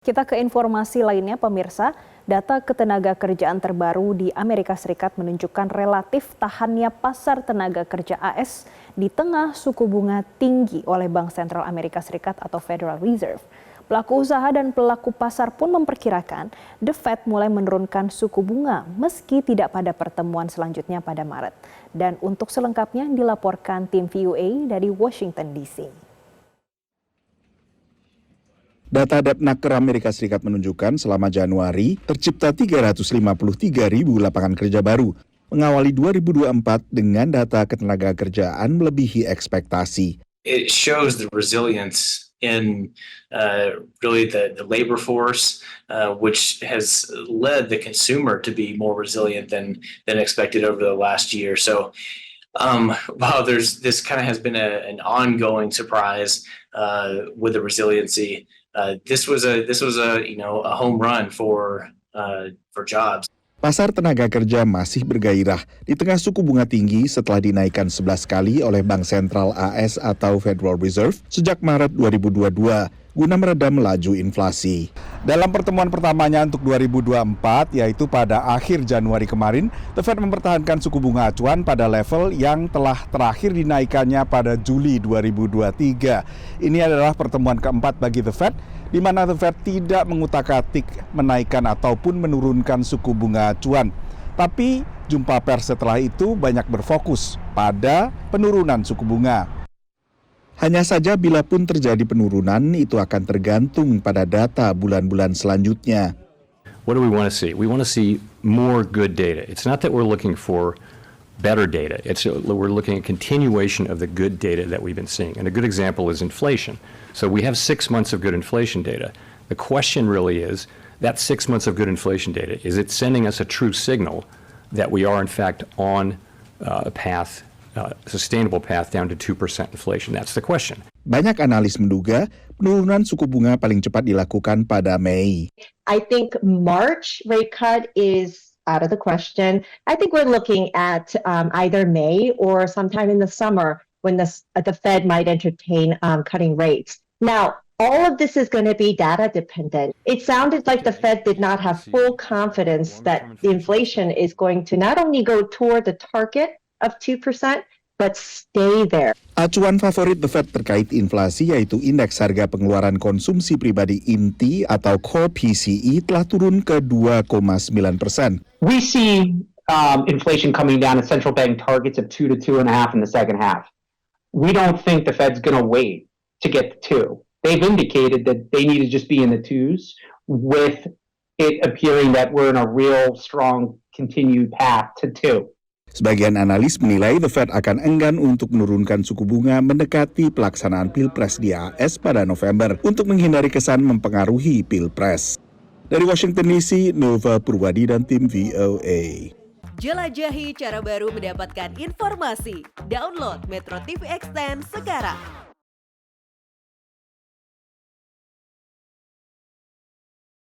Kita ke informasi lainnya, pemirsa. Data ketenaga kerjaan terbaru di Amerika Serikat menunjukkan relatif tahannya pasar tenaga kerja AS di tengah suku bunga tinggi oleh Bank Sentral Amerika Serikat atau Federal Reserve. Pelaku usaha dan pelaku pasar pun memperkirakan The Fed mulai menurunkan suku bunga meski tidak pada pertemuan selanjutnya pada Maret. Dan untuk selengkapnya dilaporkan tim VOA dari Washington DC. Data Depnaker Amerika Serikat menunjukkan selama Januari tercipta 353.000 lapangan kerja baru, mengawali 2024 dengan data ketenaga kerjaan melebihi ekspektasi. It shows the resilience in really the labor force, which has led the consumer to be more resilient than expected over the last year. So, while this kind of has been an ongoing surprise with the resiliency. This was a home run for jobs. Pasar tenaga kerja masih bergairah di tengah suku bunga tinggi setelah dinaikkan 11 kali oleh Bank Sentral AS atau Federal Reserve sejak Maret 2022 guna meredam laju inflasi. Dalam pertemuan pertamanya untuk 2024, yaitu pada akhir Januari kemarin, The Fed mempertahankan suku bunga acuan pada level yang telah terakhir dinaikannya pada Juli 2023. Ini adalah pertemuan keempat bagi The Fed, di mana The Fed tidak mengutak-atik menaikkan ataupun menurunkan suku bunga acuan. Tapi jumpa pers setelah itu banyak berfokus pada penurunan suku bunga. Hanya saja bila pun terjadi penurunan, itu akan tergantung pada data bulan-bulan selanjutnya. What do we want to see? We want to see more good data. It's not that we're looking for better data. We're looking at continuation of the good data that we've been seeing. And a good example is inflation. So we have 6 months of good inflation data. The question really is, that 6 months of good inflation data, is it sending us a true signal that we are in fact on a path, sustainable path down to 2% inflation? That's the question. Banyak analis menduga penurunan suku bunga paling cepat dilakukan pada Mei. I think March rate cut is out of the question. I think we're looking at either May or sometime in the summer when the Fed might entertain cutting rates. Now, all of this is going to be data dependent. It sounded like the Fed did not have full confidence that the inflation is going to not only go toward the target of 2%, but stay there. Acuan favorit The Fed terkait inflasi yaitu indeks harga pengeluaran konsumsi pribadi inti atau Core PCE telah turun ke 2,9%. We see inflation coming down at central bank targets of 2 to 2.5 in the second half. We don't think the Fed's going to wait to get to 2. They've indicated that they need to just be in the 2s with it appearing that we're in a real strong continued path to 2. Sebagian analis menilai The Fed akan enggan untuk menurunkan suku bunga mendekati pelaksanaan Pilpres di AS pada November untuk menghindari kesan mempengaruhi Pilpres. Dari Washington DC, Nova Purwadi dan tim VOA. Jelajahi cara baru mendapatkan informasi. Download Metro TV Extend sekarang.